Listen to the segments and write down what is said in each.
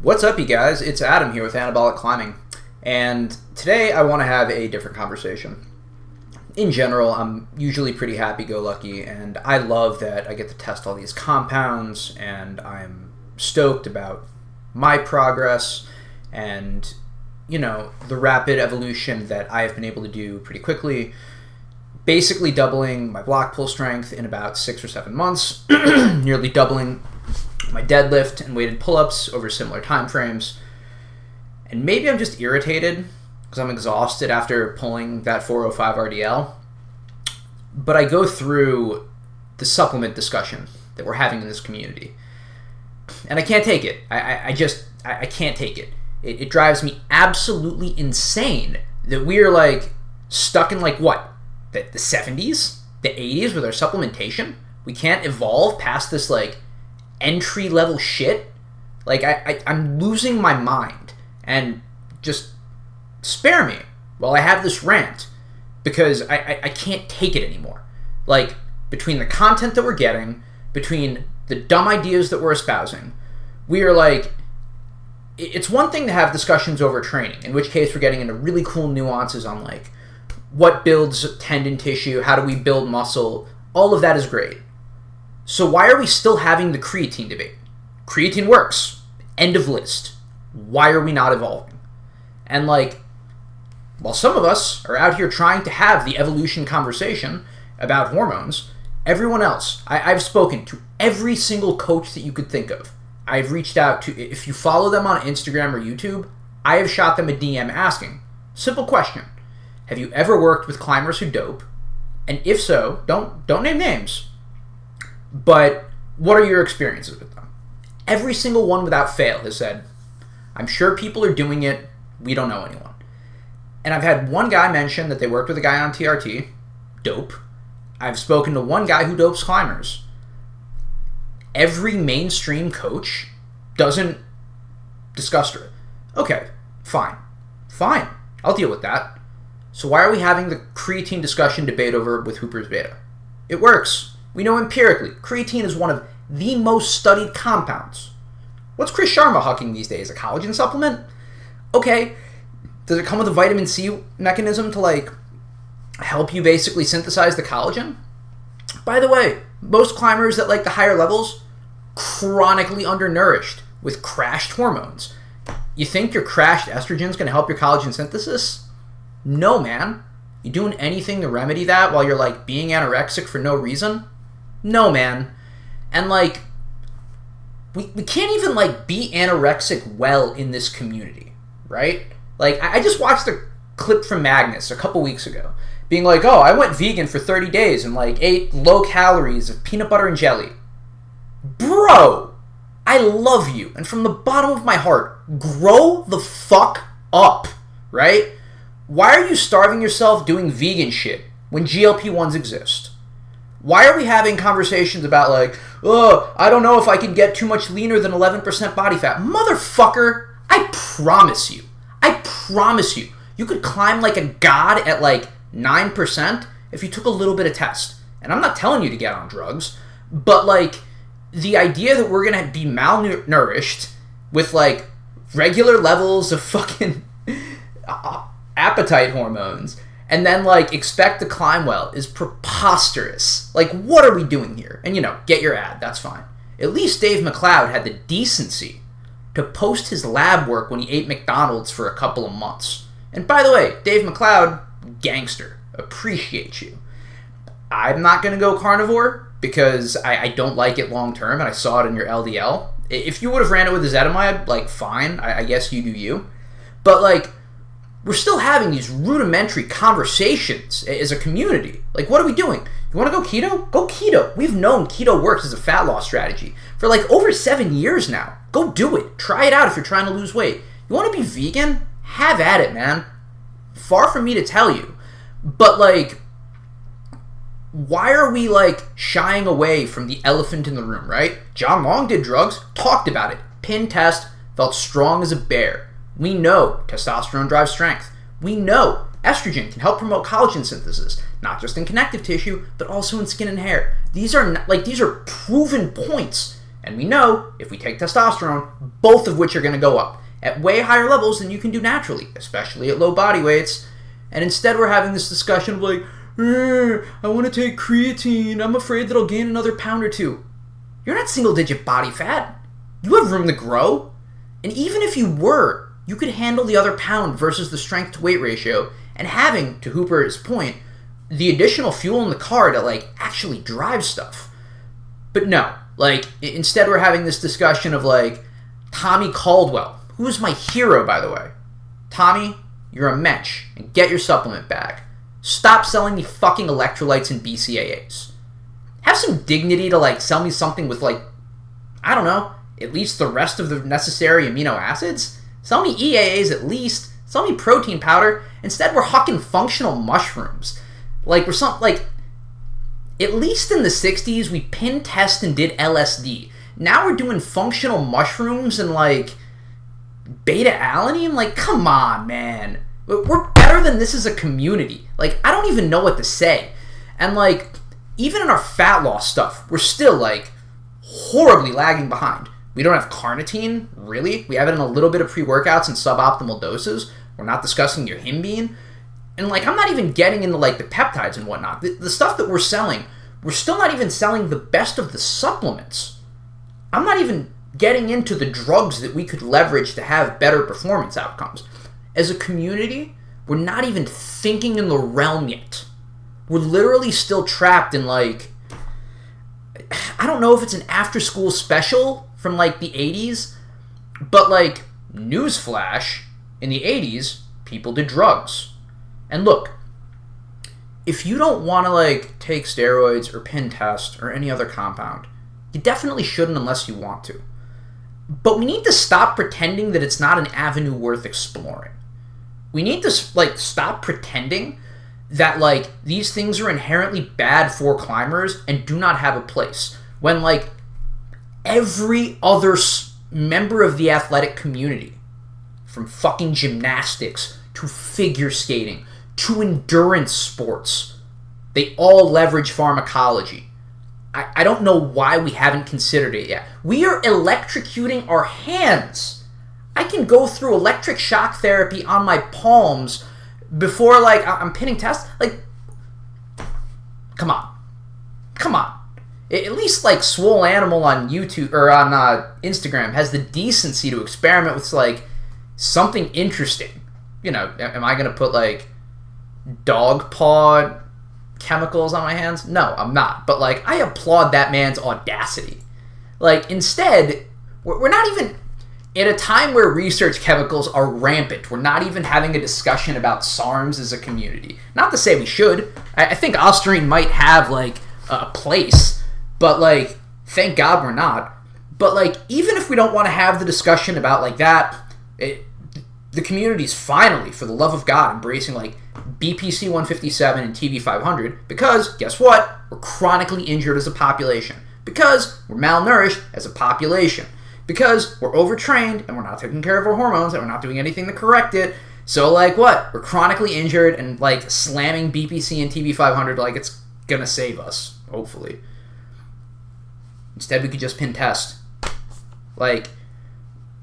What's up, you guys? It's Adam here with Anabolic Climbing, and today I want to have a different conversation. In general, I'm usually pretty happy-go-lucky, and I love that I get to test all these compounds, and I'm stoked about my progress and, the rapid evolution that I have been able to do pretty quickly, basically doubling my block pull strength in about 6 or 7 months, nearly doubling my deadlift and weighted pull-ups over similar time frames. And maybe I'm just irritated because I'm exhausted after pulling that 405 RDL. But I go through the supplement discussion that we're having in this community, and I can't take it. I can't take it. It drives me absolutely insane that we are stuck in what? The 70s? The 80s with our supplementation? We can't evolve past this entry level shit. I'm losing my mind, and just spare me while I have this rant, because I can't take it anymore. Between the content that we're getting, between the dumb ideas that we're espousing, we are it's one thing to have discussions over training, in which case we're getting into really cool nuances on what builds tendon tissue, how do we build muscle. All of that is great. So why are we still having the creatine debate? Creatine works. End of list. Why are we not evolving? And while some of us are out here trying to have the evolution conversation about hormones, everyone else, I've spoken to every single coach that you could think of. I've reached out to, if you follow them on Instagram or YouTube, I have shot them a DM asking, simple question, have you ever worked with climbers who dope? And if so, don't name names, but what are your experiences with them? Every single one without fail has said, I'm sure people are doing it, we don't know anyone. And I've had one guy mention that they worked with a guy on TRT, dope. I've spoken to one guy who dopes climbers. Every mainstream coach doesn't discuss it. Okay, fine, I'll deal with that. So why are we having the creatine discussion debate over with Hooper's Beta? It works. We know empirically, creatine is one of the most studied compounds. What's Chris Sharma hucking these days? A collagen supplement? Okay, does it come with a vitamin C mechanism to help you basically synthesize the collagen? By the way, most climbers at the higher levels, chronically undernourished with crashed hormones. You think your crashed estrogen is going to help your collagen synthesis? No, man. You doing anything to remedy that while you're being anorexic for no reason? No, man. And we can't even be anorexic well in this community, right? I just watched a clip from Magnus a couple weeks ago being oh, I went vegan for 30 days and ate low calories of peanut butter and jelly. Bro, I love you, and from the bottom of my heart, grow the fuck up, right? Why are you starving yourself doing vegan shit when GLP-1s exist? Why are we having conversations about oh, I don't know if I can get too much leaner than 11% body fat? Motherfucker, I promise you, you could climb like a god at 9% if you took a little bit of test. And I'm not telling you to get on drugs, but the idea that we're gonna be malnourished with regular levels of fucking appetite hormones and then expect to climb well is preposterous. What are we doing here? And get your ad, that's fine. At least Dave McLeod had the decency to post his lab work when he ate McDonald's for a couple of months. And by the way, Dave McLeod, gangster, appreciate you. I'm not gonna go carnivore because I don't like it long term, and I saw it in your LDL. If you would have ran it with ezetimibe, fine, I guess you do you. But we're still having these rudimentary conversations as a community. What are we doing? You want to go keto? Go keto. We've known keto works as a fat loss strategy for over 7 years now. Go do it. Try it out if you're trying to lose weight. You want to be vegan? Have at it, man. Far from me to tell you. But why are we shying away from the elephant in the room, right? John Long did drugs, talked about it, pin test, felt strong as a bear. We know testosterone drives strength. We know estrogen can help promote collagen synthesis, not just in connective tissue, but also in skin and hair. These are proven points, And we know if we take testosterone, both of which are going to go up at way higher levels than you can do naturally, especially at low body weights. And instead we're having this discussion of like, I want to take creatine. I'm afraid that I'll gain another pound or two. You're not single-digit body fat. You have room to grow. And even if you were, you could handle the other pound versus the strength-to-weight ratio and having, to Hooper's point, the additional fuel in the car to, like, actually drive stuff. But no, like, instead we're having this discussion of, like, Tommy Caldwell, who is my hero, by the way. Tommy, you're a mensch, and get your supplement bag. Stop selling me fucking electrolytes and BCAAs. Have some dignity to, like, sell me something with, like, I don't know, at least the rest of the necessary amino acids. Sell me EAAs at least. Sell me protein powder. Instead, we're hucking functional mushrooms. Like, at least in the 60s, we pin test and did LSD. Now we're doing functional mushrooms and, like, beta-alanine? Like, come on, man. We're better than this as a community. Like, I don't even know what to say. And, like, even in our fat loss stuff, we're still, like, horribly lagging behind. We don't have carnitine, really. We have it in a little bit of pre-workouts and suboptimal doses. We're not discussing your himbean. And, like, I'm not even getting into, like, the peptides and whatnot. The stuff that we're selling, we're still not even selling the best of the supplements. I'm not even getting into the drugs that we could leverage to have better performance outcomes. As a community, we're not even thinking in the realm yet. We're literally still trapped in, like, I don't know if it's an after-school special from, like, the 80s, but, like, newsflash, in the 80s, people did drugs. And look, if you don't want to, like, take steroids or pin test or any other compound, you definitely shouldn't unless you want to. But we need to stop pretending that it's not an avenue worth exploring. We need to, like, stop pretending that, like, these things are inherently bad for climbers and do not have a place. When, like, every other member of the athletic community, from fucking gymnastics to figure skating to endurance sports, they all leverage pharmacology. I don't know why we haven't considered it yet. We are electrocuting our hands. I can go through electric shock therapy on my palms before, like, I'm pinning tests. Like, come on. At least, like, Swole Animal on YouTube or on Instagram has the decency to experiment with, like, something interesting. You know, am I going to put, like, dog paw chemicals on my hands? No, I'm not. But, like, I applaud that man's audacity. Like, instead, we're not even, at a time where research chemicals are rampant, we're not even having a discussion about SARMs as a community. Not to say we should. I think Ostarine might have, like, a place. But, like, thank God we're not. But, like, even if we don't want to have the discussion about, like, that, the community's finally, for the love of God, embracing, like, BPC 157 and TV 500 because, guess what? We're chronically injured as a population. Because we're malnourished as a population. Because we're overtrained and we're not taking care of our hormones and we're not doing anything to correct it. So, like, what? We're chronically injured and, like, slamming BPC and TV 500 like it's gonna save us, hopefully. Instead, we could just pin test. Like,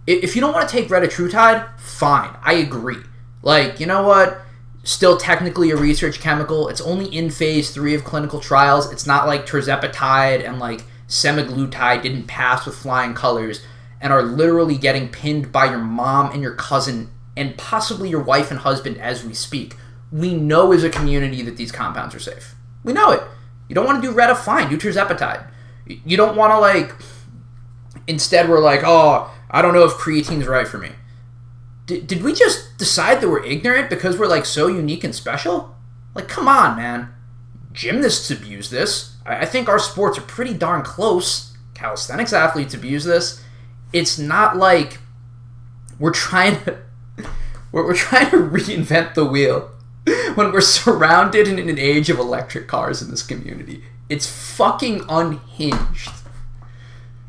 if you don't want to take retatrutide, fine. I agree. Like, you know what? Still technically a research chemical. It's only in phase 3 of clinical trials. It's not like tirzepatide and, like, semaglutide didn't pass with flying colors and are literally getting pinned by your mom and your cousin and possibly your wife and husband as we speak. We know as a community that these compounds are safe. We know it. You don't want to do Reta, fine. Do tirzepatide. You don't want to, like, instead we're like, oh, I don't know if creatine's right for me. Did we just decide that we're ignorant because we're, like, so unique and special? Like, come on, man. Gymnasts abuse this. I think our sports are pretty darn close. Calisthenics athletes abuse this. It's not like we're trying to reinvent the wheel when we're surrounded in an age of electric cars in this community. It's fucking unhinged.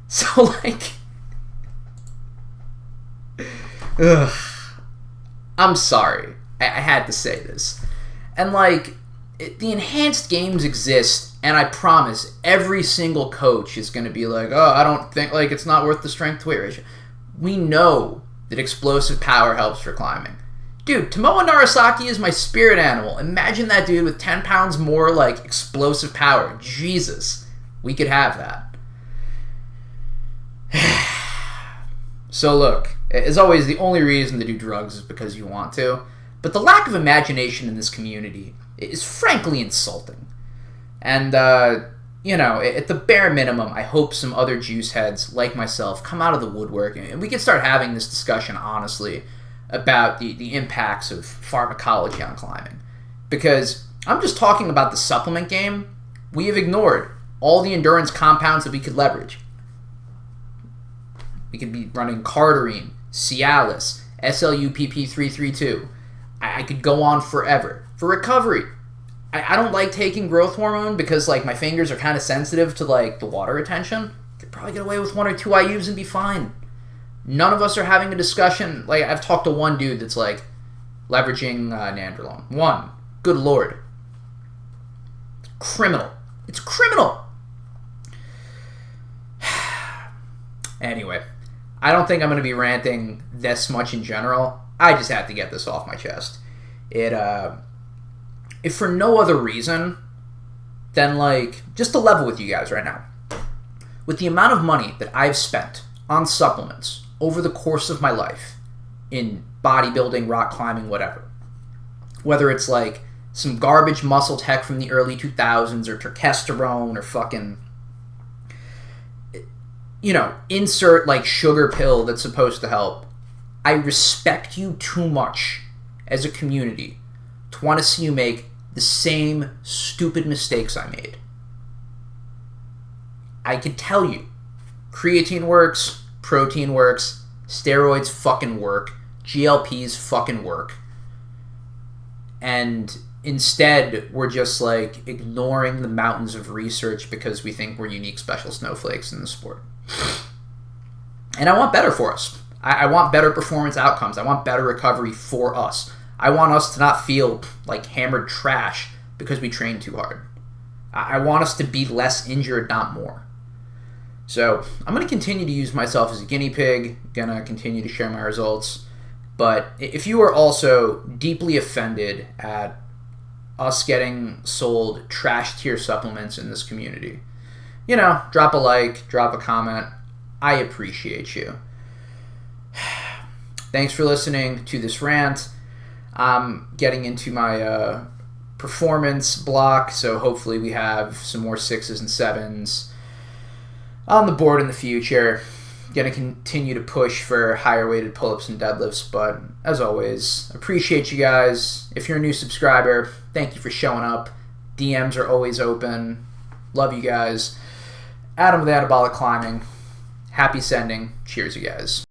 So, like, ugh. I'm sorry. I had to say this. And, like, the enhanced games exist And I promise every single coach is going to be like, oh, I don't think, like, it's not worth the strength to weight ratio. We know that explosive power helps for climbing. Dude, Tomoe Narasaki is my spirit animal. Imagine that dude with 10 pounds more, like, explosive power. Jesus. We could have that. So look, as always, the only reason to do drugs is because you want to. But the lack of imagination in this community is frankly insulting. And, you know, at the bare minimum, I hope some other juice heads like myself come out of the woodwork and we can start having this discussion honestly about the impacts of pharmacology on climbing. Because I'm just talking about the supplement game. We have ignored all the endurance compounds that we could leverage. We could be running Cardarine, Cialis, SLUPP332. I could go on forever. For recovery, I don't like taking growth hormone because, like, my fingers are kind of sensitive to, like, the water retention. Could probably get away with 1 or 2 IUs and be fine. None of us are having a discussion. Like, I've talked to one dude that's, like, leveraging nandrolone. One. Good Lord. It's criminal. It's criminal. Anyway, I don't think I'm going to be ranting this much in general. I just had to get this off my chest. If for no other reason than, like, just to level with you guys right now. With the amount of money that I've spent on supplements over the course of my life in bodybuilding, rock climbing, whatever. Whether it's, like, some garbage muscle tech from the early 2000s or testosterone or fucking, you know, insert, like, sugar pill that's supposed to help. I respect you too much as a community to want to see you make the same stupid mistakes I made. I could tell you, creatine works, protein works, steroids fucking work, GLPs fucking work. And instead, we're just, like, ignoring the mountains of research because we think we're unique special snowflakes in the sport. And I want better for us. I want better performance outcomes. I want better recovery for us. I want us to not feel like hammered trash because we train too hard. I want us to be less injured, not more. So I'm going to continue to use myself as a guinea pig, going to continue to share my results. But if you are also deeply offended at us getting sold trash tier supplements in this community, you know, drop a like, drop a comment. I appreciate you. Thanks for listening to this rant. I'm getting into my performance block, so hopefully we have some more 6s and 7s on the board in the future. Going to continue to push for higher weighted pull-ups and deadlifts, but as always, appreciate you guys. If you're a new subscriber, thank you for showing up. DMs are always open. Love you guys. Adam with Anabolic Climbing. Happy sending. Cheers, you guys.